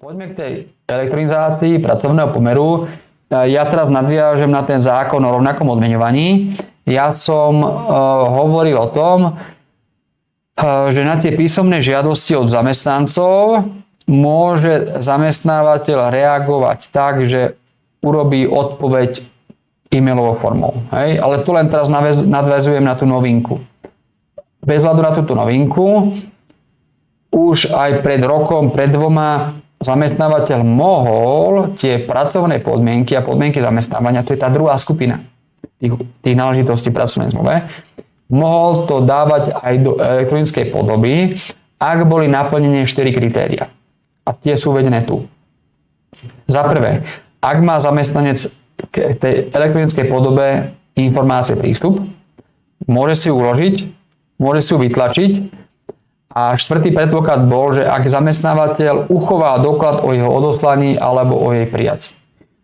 Poďme k tej elektronizácii pracovného pomeru. Ja teraz nadviažem na ten zákon o rovnakom odmeňovaní. Ja som hovoril o tom, že na tie písomné žiadosti od zamestnancov môže zamestnávateľ reagovať tak, že urobí odpoveď e-mailovou formou. Hej? Ale tu len teraz nadväzujem na tú novinku. Bez hľadu na túto novinku, už aj pred rokom, pred 2 zamestnávateľ mohol tie pracovné podmienky a podmienky zamestnávania, to je tá druhá skupina tých náležitostí pracovnej zmluve, mohol to dávať aj do elektronickej podoby, ak boli naplnené 4 kritéria. A tie sú uvedené tu. Za prvé, ak má zamestnanec k tej elektronickej podobe informácie prístup, môže si ju uložiť, môže si ju vytlačiť. A 4. predpoklad bol, že ak zamestnávateľ uchová doklad o jeho odoslaní alebo o jej prijatí.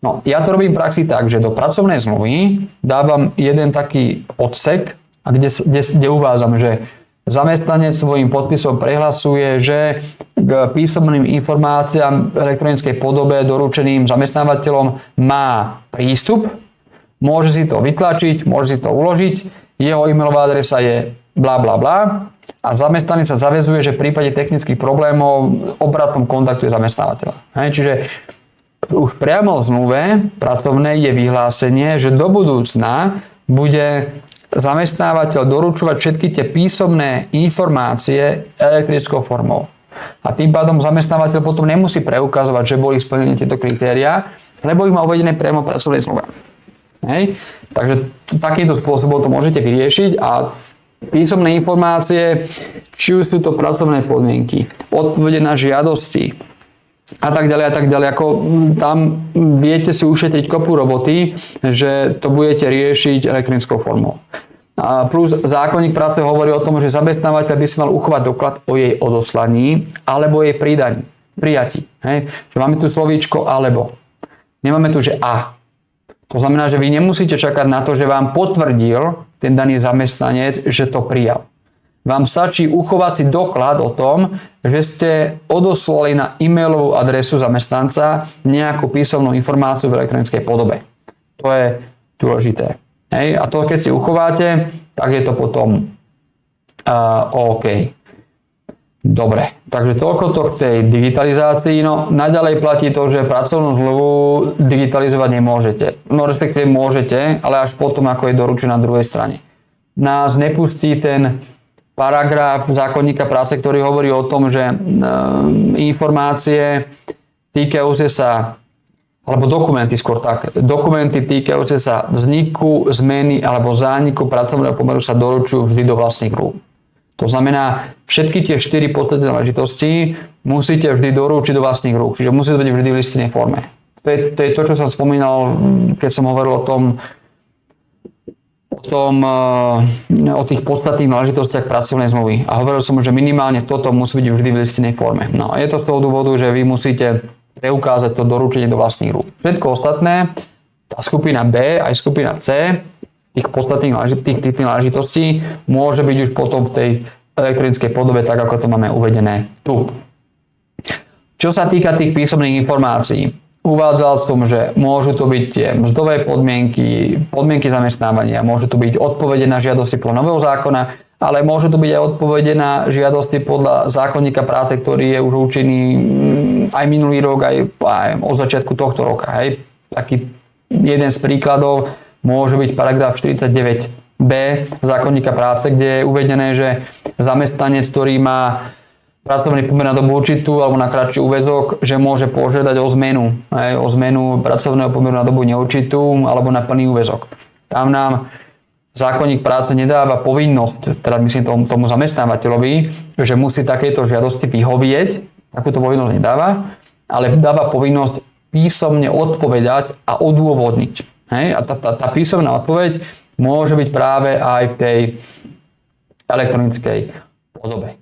No, ja to robím v praxi tak, že do pracovnej zmluvy dávam jeden taký odsek, kde uvádzam, že zamestnanec svojím podpisom prehlasuje, že k písomným informáciám v elektronickej podobe doručeným zamestnávateľom má prístup, môže si to vytlačiť, môže si to uložiť, jeho e-mailová adresa je bla bla bla a zamestnanec sa zaväzuje, že v prípade technických problémov obratnom kontaktuje zamestnávateľa. Čiže už priamo v zmluve pracovnej je vyhlásenie, že do budúcna bude zamestnávateľ doručovať všetky tie písomné informácie elektronickou formou. A tým pádom zamestnávateľ potom nemusí preukazovať, že boli splnené tieto kritériá, lebo ich má uvedené priamo v pracovnej zmluve. Hej? Takže takýmto spôsobom to môžete vyriešiť a písomné informácie, či už sú to pracovné podmienky, odpovede na žiadosti a tak ďalej, ako tam viete si ušetriť kopu roboty, že to budete riešiť elektronickou formou. A plus zákonník práce hovorí o tom, že zamestnávateľ by si mal uchovať doklad o jej odoslaní alebo jej prijatí. Hej? Že máme tu slovíčko alebo. Nemáme tu, že a. To znamená, že vy nemusíte čakať na to, že vám potvrdil ten daný zamestnanec, že to prijal. Vám stačí uchovať si doklad o tom, že ste odoslali na e-mailovú adresu zamestnanca nejakú písomnú informáciu v elektronickej podobe. To je dôležité. Hej? A to, keď si uchováte, tak je to potom OK. Dobre, takže toľko to k tej digitalizácii. No, naďalej platí to, že pracovnú zmluvu digitalizovať nemôžete. No, respektíve môžete, ale až potom, ako je doručená na druhej strane. Nás nepustí ten paragraf zákonníka práce, ktorý hovorí o tom, že informácie týkajúce sa, alebo dokumenty skôr tak, dokumenty týkajúce sa vzniku, zmeny alebo zániku pracovného pomeru sa doručujú vždy do vlastných rúk. To znamená, všetky tie 4 podstatné záležitosti musíte vždy doručiť do vlastných rúk. Čiže musí to byť vždy v listinnej forme. To je to, čo som spomínal, keď som hovoril o tých podstatných náležitostiach pracovnej zmluvy. A hovoril som, že minimálne toto musí byť vždy v listinnej forme. No a je to z toho dôvodu, že vy musíte preukázať to doručenie do vlastných rúk. Všetko ostatné, tá skupina B aj skupina C, tých podstatných náležitostí môže byť už potom v tej elektronickej podobe, tak ako to máme uvedené tu. Čo sa týka tých písomných informácií, uvádzal som, že môžu to byť tie mzdové podmienky zamestnávania, môžu to byť odpovede na žiadosti podľa nového zákona, ale môžu to byť aj odpovede na žiadosti podľa zákonníka práce, ktorý je už účinný aj minulý rok, aj od začiatku tohto roka. Hej. Taký jeden z príkladov môže byť paragraf 49b zákonníka práce, kde je uvedené, že zamestnanec, ktorý má pracovný pomer na dobu určitú alebo na kratší úväzok, že môže požiadať o zmenu pracovného pomeru na dobu neurčitú alebo na plný úväzok. Tam nám zákonník práce nedáva povinnosť, teda myslím tomu zamestnávateľovi, že musí takéto žiadosti vyhovieť, takúto povinnosť nedáva, ale dáva povinnosť písomne odpovedať a odôvodniť. Hej? A tá písomná odpoveď môže byť práve aj v tej elektronickej podobe.